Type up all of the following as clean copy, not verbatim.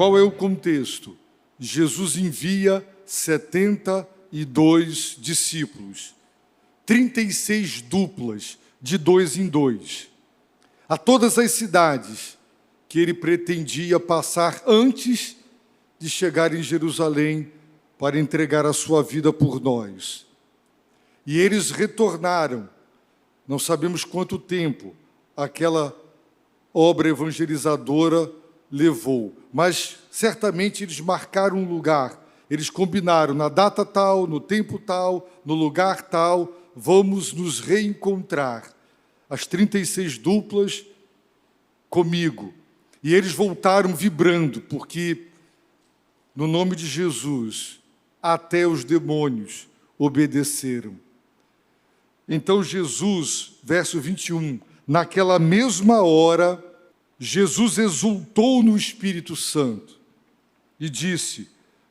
Qual é o contexto? Jesus envia 72 discípulos, 36 duplas, de 2 em 2, a todas as cidades que ele pretendia passar antes de chegar em Jerusalém para entregar a sua vida por nós. E eles retornaram, não sabemos quanto tempo aquela obra evangelizadora levou, mas certamente eles marcaram um lugar, eles combinaram na data tal, no tempo tal, no lugar tal, vamos nos reencontrar, as 36 duplas comigo. E eles voltaram vibrando, porque no nome de Jesus, até os demônios obedeceram. Então Jesus, verso 21, naquela mesma hora, Jesus exultou no Espírito Santo e disse: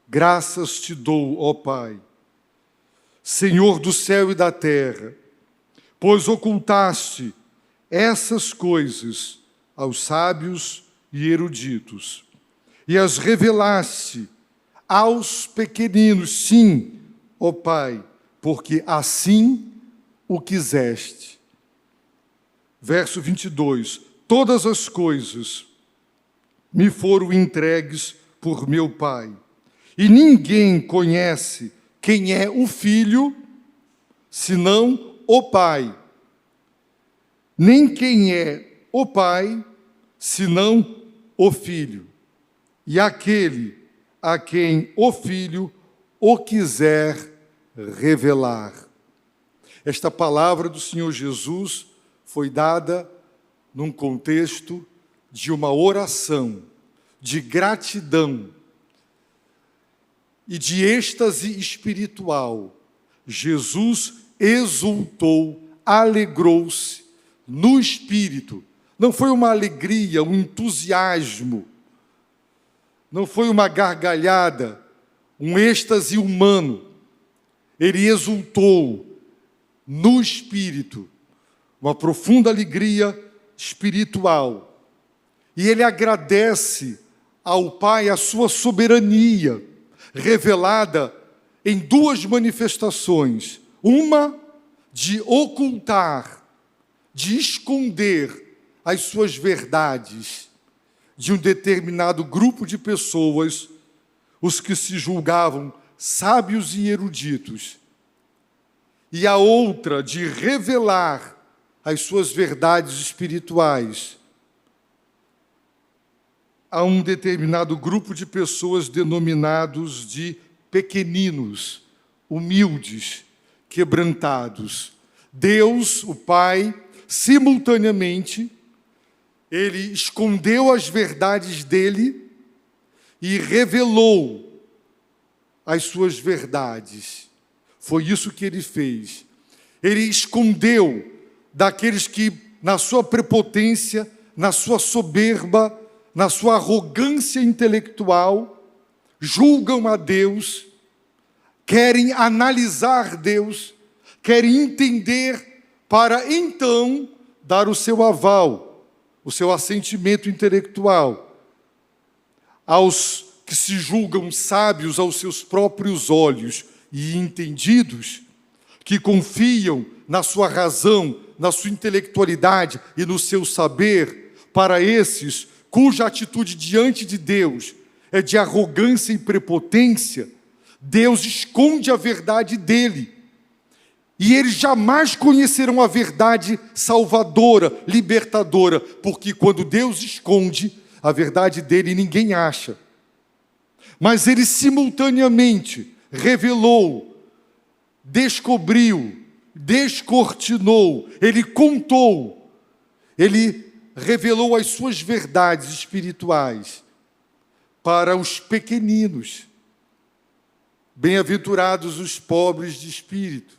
graças te dou, ó Pai, Senhor do céu e da terra, pois ocultaste essas coisas aos sábios e eruditos, e as revelaste aos pequeninos. Sim, ó Pai, porque assim o quiseste. Verso 22, todas as coisas me foram entregues por meu Pai, e ninguém conhece quem é o Filho, senão o Pai, nem quem é o Pai, senão o Filho, e aquele a quem o Filho o quiser revelar. Esta palavra do Senhor Jesus foi dada num contexto de uma oração, de gratidão e de êxtase espiritual. Jesus exultou, alegrou-se no Espírito. Não foi uma alegria, um entusiasmo, não foi uma gargalhada, um êxtase humano. Ele exultou no Espírito, uma profunda alegria espiritual. E ele agradece ao Pai a sua soberania, revelada em duas manifestações. Uma de ocultar, de esconder as suas verdades de um determinado grupo de pessoas, os que se julgavam sábios e eruditos. E a outra de revelar as suas verdades espirituais a um determinado grupo de pessoas denominados de pequeninos, humildes, quebrantados. Deus, o Pai, simultaneamente, ele escondeu as verdades dele e revelou as suas verdades. Foi isso que ele fez. Ele escondeu daqueles que, na sua prepotência, na sua soberba, na sua arrogância intelectual, julgam a Deus, querem analisar Deus, querem entender para então dar o seu aval, o seu assentimento intelectual. Aos que se julgam sábios aos seus próprios olhos e entendidos, que confiam na sua razão, na sua intelectualidade e no seu saber, para esses cuja atitude diante de Deus é de arrogância e prepotência, Deus esconde a verdade dele. E eles jamais conhecerão a verdade salvadora, libertadora, porque quando Deus esconde a verdade dele, ninguém acha. Mas ele simultaneamente revelou, descobriu, descortinou, ele contou, ele revelou as suas verdades espirituais para os pequeninos. Bem-aventurados os pobres de espírito.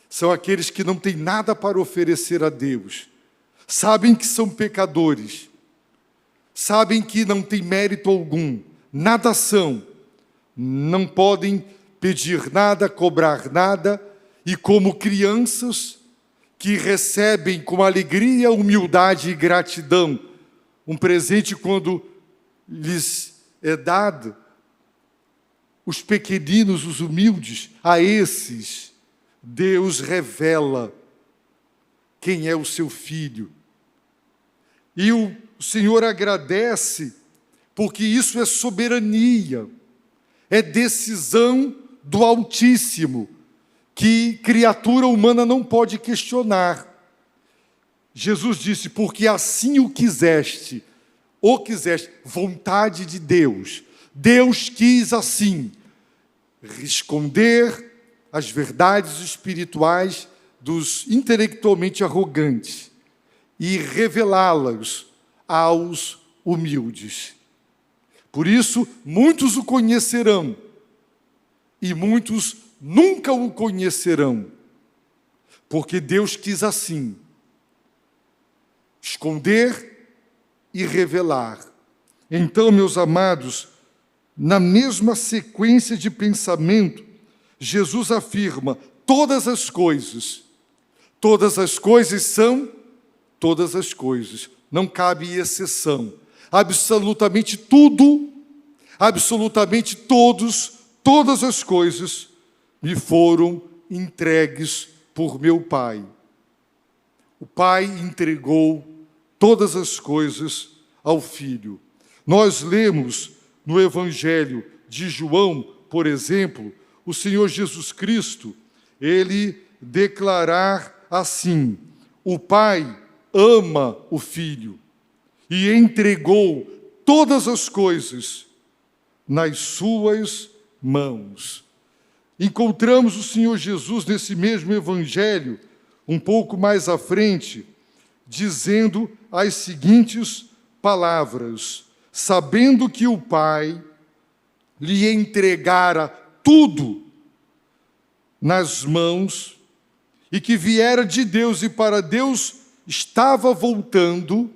São aqueles que não têm nada para oferecer a Deus. Sabem que são pecadores. Sabem que não têm mérito algum. Nada são. Não podem pedir nada, cobrar nada. E como crianças que recebem com alegria, humildade e gratidão um presente quando lhes é dada, os pequeninos, os humildes, a esses, Deus revela quem é o seu filho. E o Senhor agradece, porque isso é soberania, é decisão do Altíssimo, que criatura humana não pode questionar. Jesus disse, porque assim o quiseste, vontade de Deus. Deus quis assim, esconder as verdades espirituais dos intelectualmente arrogantes e revelá-las aos humildes. Por isso, muitos o conhecerão e muitos nunca o conhecerão, porque Deus quis assim, esconder e revelar. Então, meus amados, na mesma sequência de pensamento, Jesus afirma, todas as coisas são todas as coisas, não cabe exceção, absolutamente tudo, absolutamente todas as coisas me foram entregues por meu Pai. O Pai entregou todas as coisas ao Filho. Nós lemos no Evangelho de João, por exemplo, o Senhor Jesus Cristo, ele declarar assim, o Pai ama o Filho e entregou todas as coisas nas suas mãos. Encontramos o Senhor Jesus nesse mesmo Evangelho, um pouco mais à frente, dizendo as seguintes palavras, sabendo que o Pai lhe entregara tudo nas mãos e que viera de Deus e para Deus estava voltando,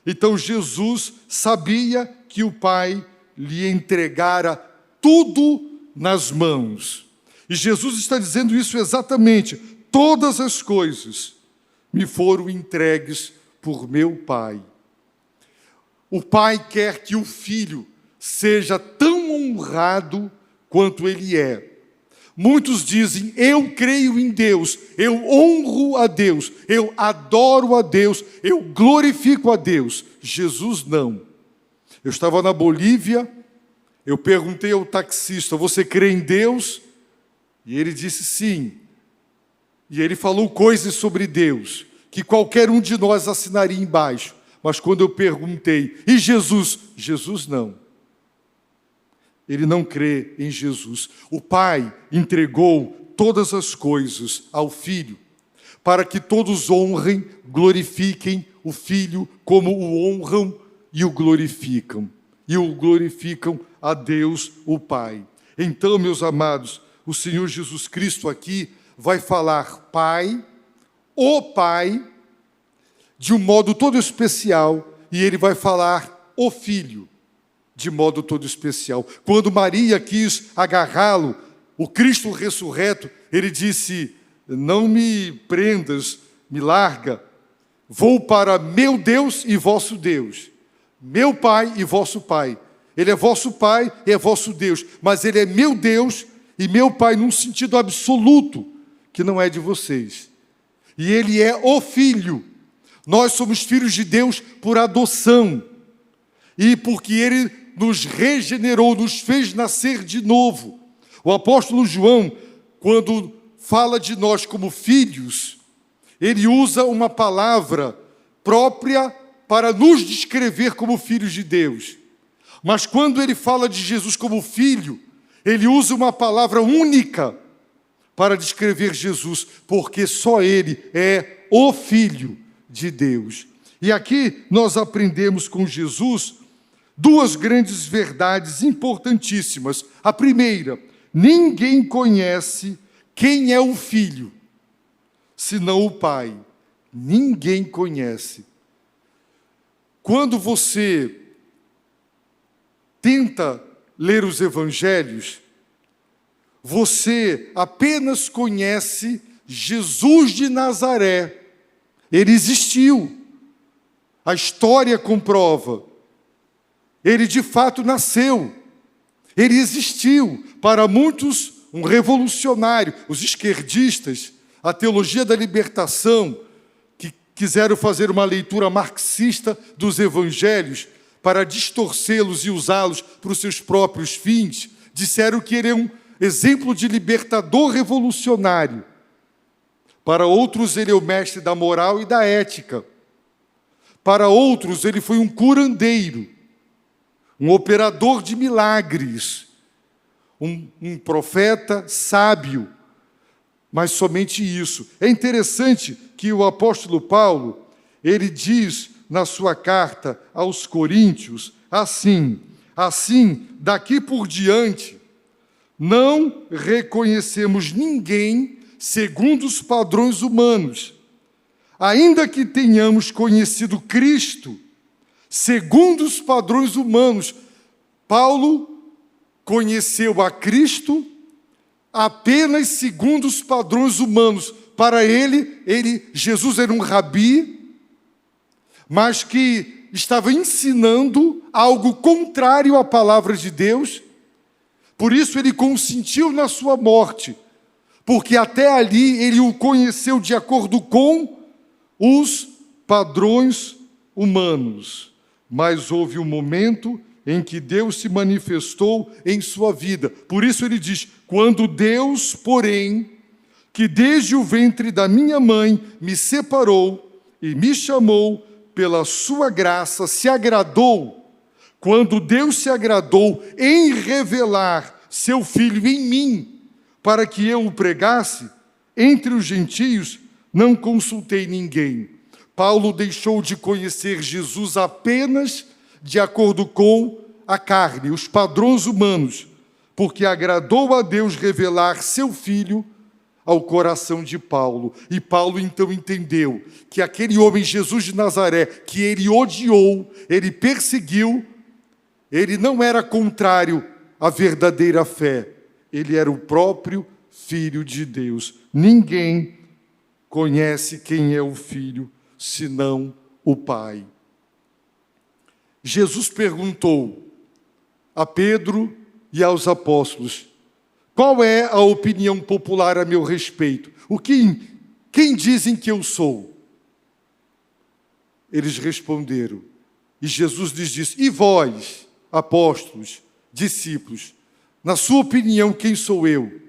então Jesus sabia que o Pai lhe entregara tudo nas mãos. E Jesus está dizendo isso exatamente, todas as coisas me foram entregues por meu Pai. O Pai quer que o Filho seja tão honrado quanto ele é. Muitos dizem, eu creio em Deus, eu honro a Deus, eu adoro a Deus, eu glorifico a Deus. Jesus não. Eu estava na Bolívia, eu perguntei ao taxista, você crê em Deus? E ele disse sim. E ele falou coisas sobre Deus, que qualquer um de nós assinaria embaixo. Mas quando eu perguntei, e Jesus? Jesus não. Ele não crê em Jesus. O Pai entregou todas as coisas ao Filho, para que todos honrem, glorifiquem o Filho como o honram e o glorificam. E o glorificam a Deus, o Pai. Então, meus amados, o Senhor Jesus Cristo aqui vai falar Pai, o Pai, de um modo todo especial, e ele vai falar o Filho, de modo todo especial. Quando Maria quis agarrá-lo, o Cristo ressurreto, ele disse, não me prendas, me larga, vou para meu Deus e vosso Deus, meu Pai e vosso Pai. Ele é vosso Pai e é vosso Deus, mas ele é meu Deus e meu Pai num sentido absoluto, que não é de vocês. E ele é o Filho. Nós somos filhos de Deus por adoção. E porque ele nos regenerou, nos fez nascer de novo. O apóstolo João, quando fala de nós como filhos, ele usa uma palavra própria para nos descrever como filhos de Deus. Mas quando ele fala de Jesus como filho, ele usa uma palavra única para descrever Jesus, porque só ele é o Filho de Deus. E aqui nós aprendemos com Jesus duas grandes verdades importantíssimas. A primeira, ninguém conhece quem é o Filho, senão o Pai. Ninguém conhece. Quando você tenta ler os evangelhos, você apenas conhece Jesus de Nazaré. Ele existiu. A história comprova. Ele de fato nasceu, ele existiu. Para muitos, um revolucionário. Os esquerdistas, a teologia da libertação, que quiseram fazer uma leitura marxista dos evangelhos para distorcê-los e usá-los para os seus próprios fins, disseram que ele é um exemplo de libertador revolucionário. Para outros, ele é o mestre da moral e da ética. Para outros, ele foi um curandeiro, um operador de milagres, um profeta sábio, mas somente isso. É interessante que o apóstolo Paulo, ele diz na sua carta aos Coríntios, assim, daqui por diante, não reconhecemos ninguém segundo os padrões humanos, ainda que tenhamos conhecido Cristo segundo os padrões humanos. Paulo conheceu a Cristo apenas segundo os padrões humanos. Para ele, Jesus era um rabi, mas que estava ensinando algo contrário à palavra de Deus. Por isso ele consentiu na sua morte, porque até ali ele o conheceu de acordo com os padrões humanos. Mas houve um momento em que Deus se manifestou em sua vida. Por isso ele diz: quando Deus, porém, que desde o ventre da minha mãe me separou e me chamou pela sua graça, se agradou, quando Deus se agradou em revelar seu Filho em mim, para que eu o pregasse, entre os gentios não consultei ninguém. Paulo deixou de conhecer Jesus apenas de acordo com a carne, os padrões humanos, porque agradou a Deus revelar seu Filho ao coração de Paulo. E Paulo então entendeu que aquele homem Jesus de Nazaré, que ele odiou, ele perseguiu, ele não era contrário à verdadeira fé, ele era o próprio Filho de Deus. Ninguém conhece quem é o Filho, senão o Pai. Jesus perguntou a Pedro e aos apóstolos: qual é a opinião popular a meu respeito? Quem dizem que eu sou? Eles responderam, e Jesus lhes disse: e vós, apóstolos, discípulos, na sua opinião, quem sou eu?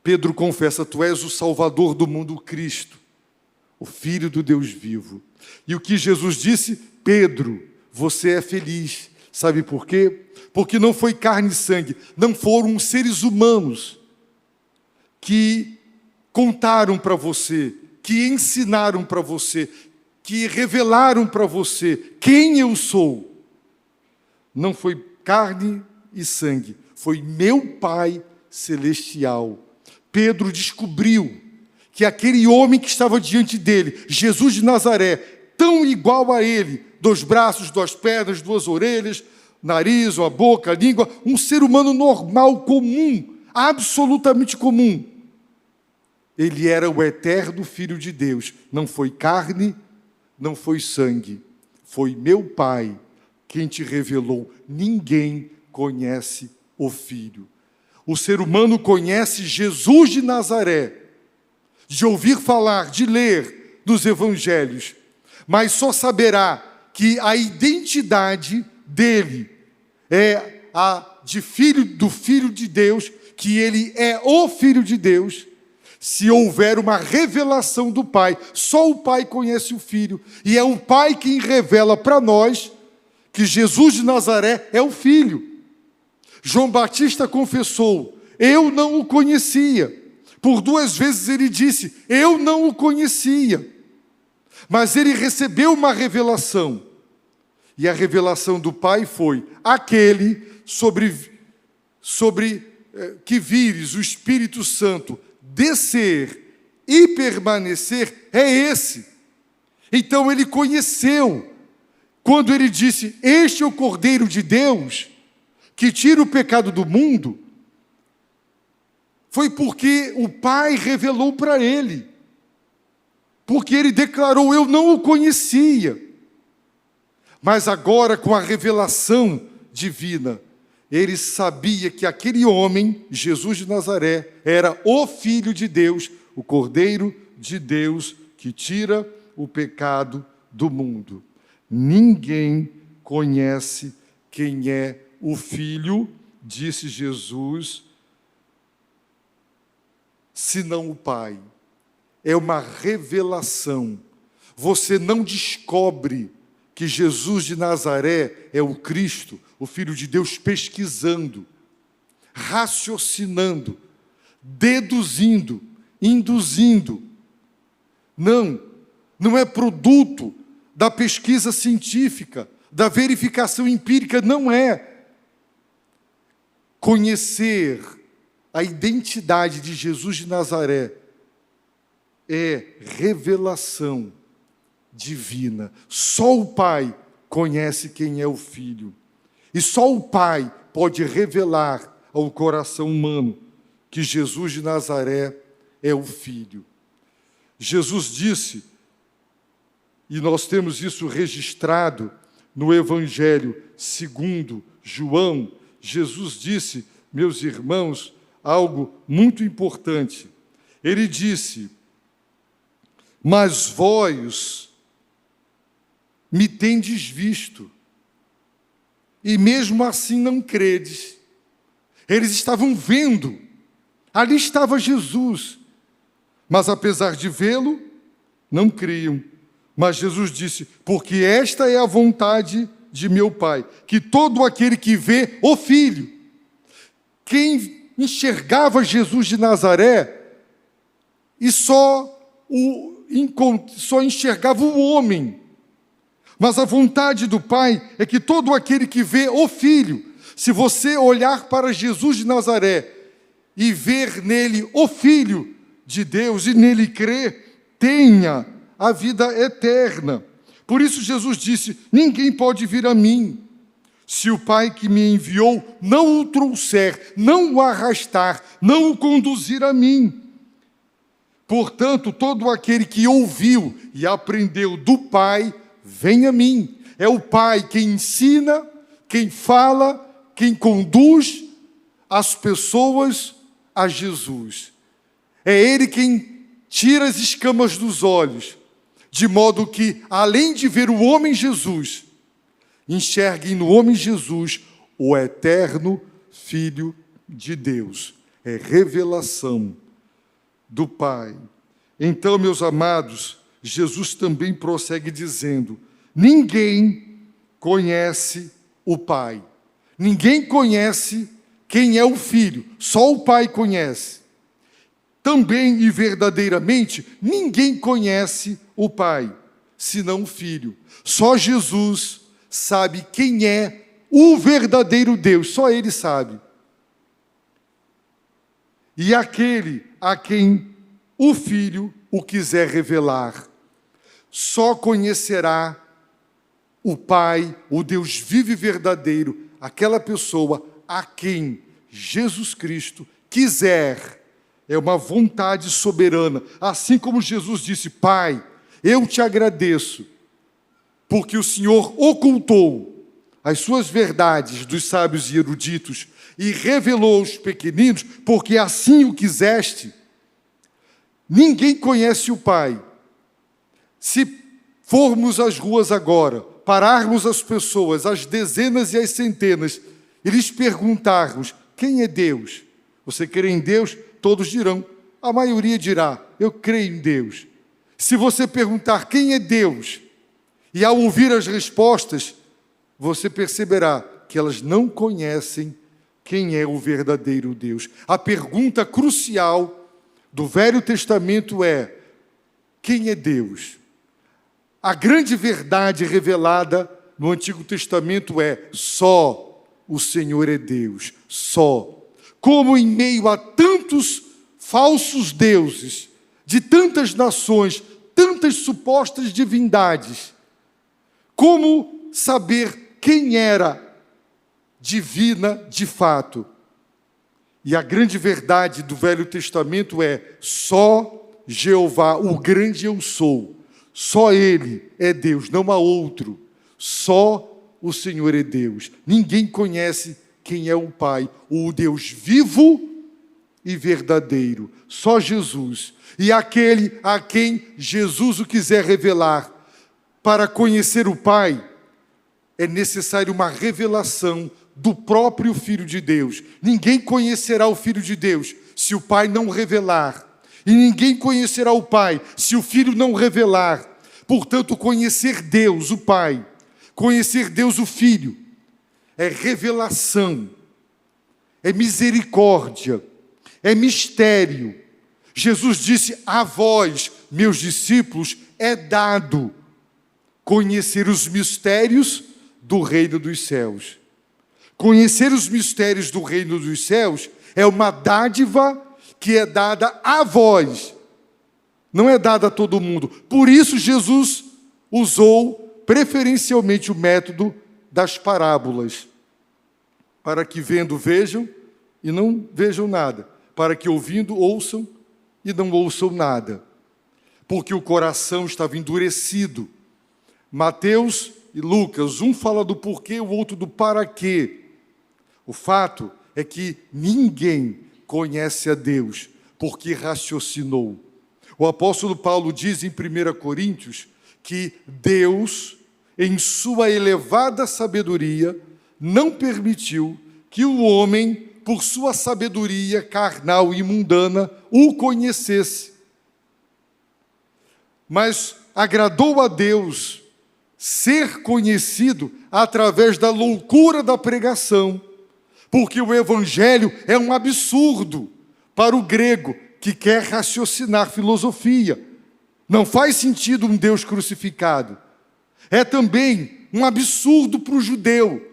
Pedro confessa: tu és o Salvador do mundo, o Cristo, o Filho do Deus vivo. E o que Jesus disse? Pedro, você é feliz. Sabe por quê? Porque não foi carne e sangue, não foram seres humanos que contaram para você, que ensinaram para você, que revelaram para você quem eu sou. Não foi carne e sangue, foi meu Pai celestial. Pedro descobriu que aquele homem que estava diante dele, Jesus de Nazaré, tão igual a ele, 2 braços, 2 pernas, 2 orelhas, nariz, uma boca, língua, um ser humano normal, comum, absolutamente comum. Ele era o eterno Filho de Deus. Não foi carne, não foi sangue, foi meu Pai quem te revelou. Ninguém conhece o Filho. O ser humano conhece Jesus de Nazaré, de ouvir falar, de ler dos evangelhos, mas só saberá que a identidade dele é a de filho do Filho de Deus, que ele é o Filho de Deus, se houver uma revelação do Pai. Só o Pai conhece o Filho, e é o Pai quem revela para nós que Jesus de Nazaré é o Filho. João Batista confessou: eu não o conhecia. Por 2 vezes ele disse: eu não o conhecia. Mas ele recebeu uma revelação. E a revelação do Pai foi: aquele sobre que vires o Espírito Santo descer e permanecer, é esse. Então ele conheceu. Quando ele disse: este é o Cordeiro de Deus, que tira o pecado do mundo, foi porque o Pai revelou para ele. Porque ele declarou: eu não o conhecia. Mas agora, com a revelação divina, ele sabia que aquele homem, Jesus de Nazaré, era o Filho de Deus, o Cordeiro de Deus, que tira o pecado do mundo. Ninguém conhece quem é o Filho, disse Jesus, senão o Pai. É uma revelação. Você não descobre que Jesus de Nazaré é o Cristo, o Filho de Deus, pesquisando, raciocinando, deduzindo, induzindo. Não é produto da pesquisa científica, da verificação empírica, não é. Conhecer a identidade de Jesus de Nazaré é revelação divina. Só o Pai conhece quem é o Filho. E só o Pai pode revelar ao coração humano que Jesus de Nazaré é o Filho. Jesus disse, e nós temos isso registrado no Evangelho segundo João, Jesus disse, meus irmãos, algo muito importante. Ele disse, mas vós me tendes visto, e mesmo assim não credes. Eles estavam vendo, ali estava Jesus, mas apesar de vê-lo, não criam. Mas Jesus disse, porque esta é a vontade de meu Pai, que todo aquele que vê o Filho, quem enxergava Jesus de Nazaré, e só enxergava o homem. Mas a vontade do Pai é que todo aquele que vê o Filho, se você olhar para Jesus de Nazaré e ver nele o Filho de Deus e nele crer, tenha a vida eterna. Por isso Jesus disse, ninguém pode vir a mim, se o Pai que me enviou não o trouxer, não o arrastar, não o conduzir a mim. Portanto, todo aquele que ouviu e aprendeu do Pai, vem a mim. É o Pai quem ensina, quem fala, quem conduz as pessoas a Jesus. É Ele quem tira as escamas dos olhos, de modo que, além de ver o homem Jesus, enxerguem no homem Jesus o eterno Filho de Deus. É revelação do Pai. Então, meus amados, Jesus também prossegue dizendo, ninguém conhece o Pai. Ninguém conhece quem é o Filho, só o Pai conhece. Também e verdadeiramente, ninguém conhece o Pai, senão o Filho. Só Jesus sabe quem é o verdadeiro Deus, só Ele sabe. E aquele a quem o Filho o quiser revelar, só conhecerá o Pai, o Deus vivo e verdadeiro, aquela pessoa a quem Jesus Cristo quiser. É uma vontade soberana. Assim como Jesus disse, Pai, eu te agradeço, porque o Senhor ocultou as suas verdades dos sábios e eruditos e revelou aos pequeninos, porque assim o quiseste. Ninguém conhece o Pai. Se formos às ruas agora, pararmos as pessoas, as dezenas e as centenas, e lhes perguntarmos, quem é Deus? Você crê em Deus? Todos dirão, a maioria dirá, eu creio em Deus. Se você perguntar quem é Deus, e ao ouvir as respostas, você perceberá que elas não conhecem quem é o verdadeiro Deus. A pergunta crucial do Velho Testamento é, quem é Deus? A grande verdade revelada no Antigo Testamento é, só o Senhor é Deus, só. Como em meio a tantos falsos deuses, de tantas nações, tantas supostas divindades, como saber quem era divina de fato? E a grande verdade do Velho Testamento é, só Jeová, o grande eu sou, só Ele é Deus, não há outro. Só o Senhor é Deus. Ninguém conhece quem é o Pai, o Deus vivo e verdadeiro. Só Jesus. E aquele a quem Jesus o quiser revelar. Para conhecer o Pai, é necessário uma revelação do próprio Filho de Deus. Ninguém conhecerá o Filho de Deus se o Pai não revelar. E ninguém conhecerá o Pai se o Filho não revelar. Portanto, conhecer Deus, o Pai, conhecer Deus, o Filho, é revelação, é misericórdia, é mistério. Jesus disse: a vós, meus discípulos, é dado conhecer os mistérios do reino dos céus. Conhecer os mistérios do reino dos céus é uma dádiva que é dada a vós, não é dada a todo mundo. Por isso Jesus usou preferencialmente o método das parábolas, para que vendo vejam e não vejam nada, para que ouvindo ouçam e não ouçam nada, porque o coração estava endurecido. Mateus e Lucas, um fala do porquê, o outro do para quê. O fato é que ninguém conhece a Deus porque raciocinou. O apóstolo Paulo diz em 1 Coríntios que Deus, em sua elevada sabedoria, não permitiu que o homem, por sua sabedoria carnal e mundana, o conhecesse. Mas agradou a Deus ser conhecido através da loucura da pregação, porque o evangelho é um absurdo para o grego que quer raciocinar filosofia. Não faz sentido um Deus crucificado. É também um absurdo para o judeu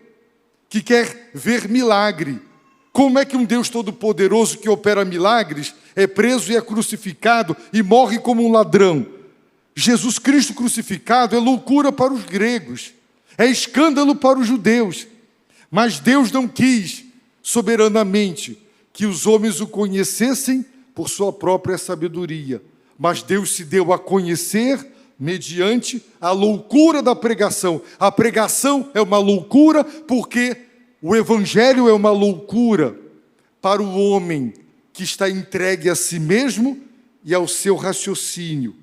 que quer ver milagre. Como é que um Deus todo-poderoso que opera milagres é preso e é crucificado e morre como um ladrão? Jesus Cristo crucificado é loucura para os gregos, é escândalo para os judeus. Mas Deus não quis, soberanamente, que os homens o conhecessem por sua própria sabedoria. Mas Deus se deu a conhecer mediante a loucura da pregação. A pregação é uma loucura porque o evangelho é uma loucura para o homem que está entregue a si mesmo e ao seu raciocínio,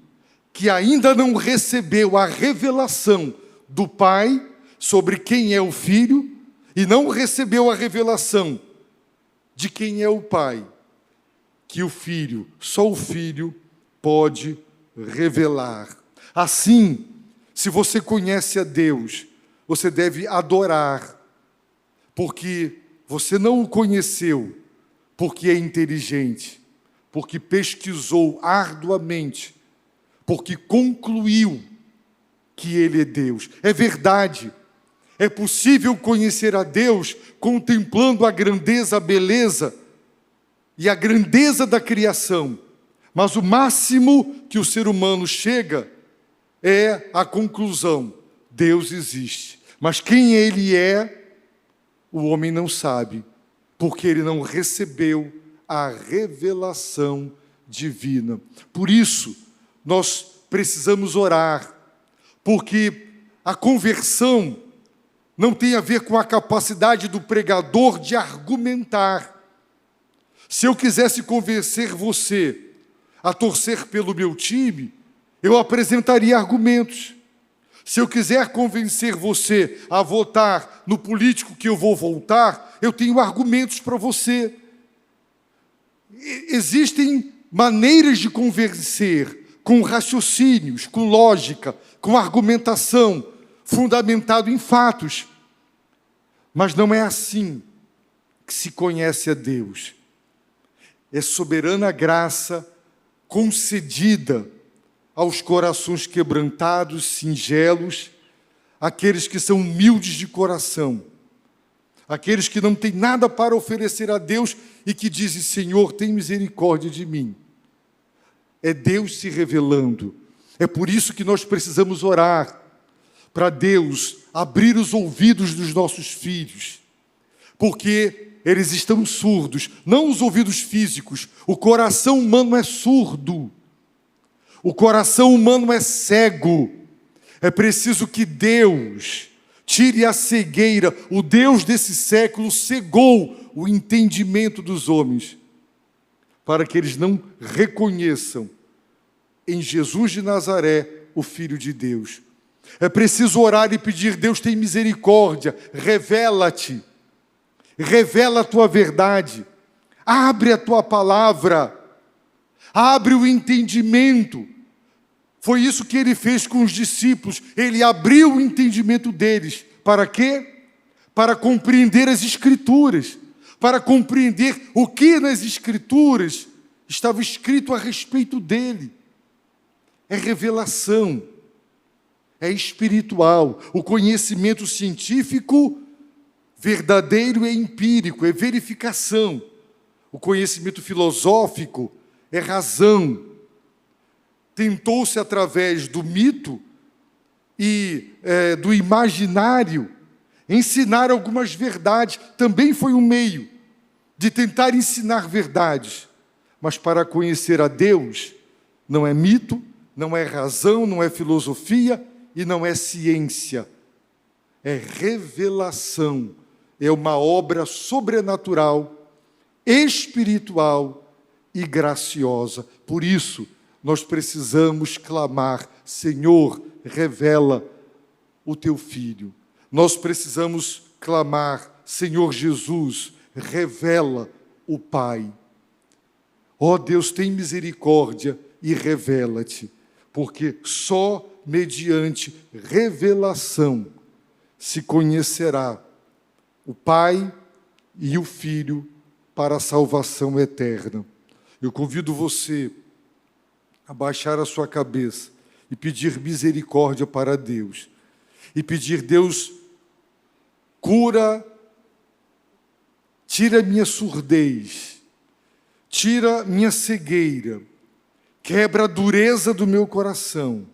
que ainda não recebeu a revelação do Pai sobre quem é o Filho e não recebeu a revelação de quem é o Pai, que o Filho, só o Filho, pode revelar. Assim, se você conhece a Deus, você deve adorar, porque você não o conheceu porque é inteligente, porque pesquisou arduamente, porque concluiu que Ele é Deus. É verdade, é possível conhecer a Deus contemplando a grandeza, a beleza e a grandeza da criação. Mas o máximo que o ser humano chega é a conclusão: Deus existe. Mas quem Ele é, o homem não sabe, porque ele não recebeu a revelação divina. Por isso, nós precisamos orar, porque a conversão não tem a ver com a capacidade do pregador de argumentar. Se eu quisesse convencer você a torcer pelo meu time, eu apresentaria argumentos. Se eu quiser convencer você a votar no político que eu vou votar, eu tenho argumentos para você. Existem maneiras de convencer, com raciocínios, com lógica, com argumentação, fundamentado em fatos. Mas não é assim que se conhece a Deus. É soberana graça concedida aos corações quebrantados, singelos, aqueles que são humildes de coração, aqueles que não têm nada para oferecer a Deus e que dizem: Senhor, tem misericórdia de mim. É Deus se revelando. É por isso que nós precisamos orar, para Deus abrir os ouvidos dos nossos filhos, porque eles estão surdos, não os ouvidos físicos. O coração humano é surdo. O coração humano é cego. É preciso que Deus tire a cegueira. O Deus desse século cegou o entendimento dos homens, para que eles não reconheçam em Jesus de Nazaré o Filho de Deus. É preciso orar e pedir: Deus, tem misericórdia, revela-te, revela a tua verdade, abre a tua palavra, abre o entendimento. Foi isso que ele fez com os discípulos. Ele abriu o entendimento deles. Para quê? Para compreender as Escrituras, para compreender o que nas Escrituras estava escrito a respeito dele. É revelação, é espiritual. O conhecimento científico verdadeiro é empírico, é verificação. O conhecimento filosófico é razão. Tentou-se através do mito e do imaginário ensinar algumas verdades. Também foi um meio de tentar ensinar verdades. Mas para conhecer a Deus, não é mito, não é razão, não é filosofia e não é ciência. É revelação. É uma obra sobrenatural, espiritual e graciosa. Por isso, nós precisamos clamar: Senhor, revela o teu Filho. Nós precisamos clamar: Senhor Jesus, revela o Pai. Ó Deus, tem misericórdia e revela-te, porque só mediante revelação se conhecerá o Pai e o Filho para a salvação eterna. Eu convido você a baixar a sua cabeça e pedir misericórdia para Deus. E pedir: Deus, cura, tira minha surdez, tira minha cegueira, quebra a dureza do meu coração.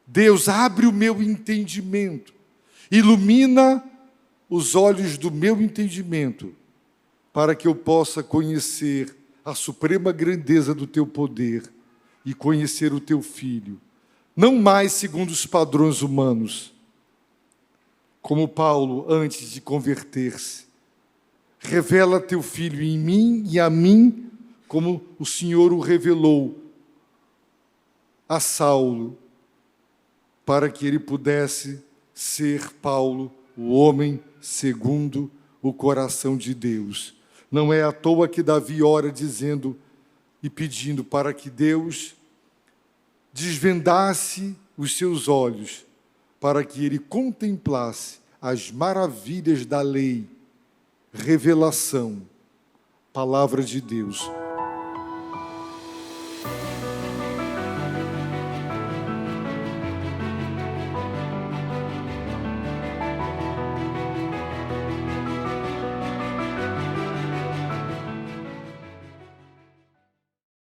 Deus, abre o meu entendimento, ilumina os olhos do meu entendimento, para que eu possa conhecer a suprema grandeza do teu poder e conhecer o teu Filho, não mais segundo os padrões humanos, como Paulo antes de converter-se. Revela teu Filho em mim e a mim, como o Senhor o revelou a Saulo, para que ele pudesse ser Paulo, o homem segundo o coração de Deus. Não é à toa que Davi ora dizendo e pedindo para que Deus desvendasse os seus olhos, para que ele contemplasse as maravilhas da lei. Revelação, palavra de Deus.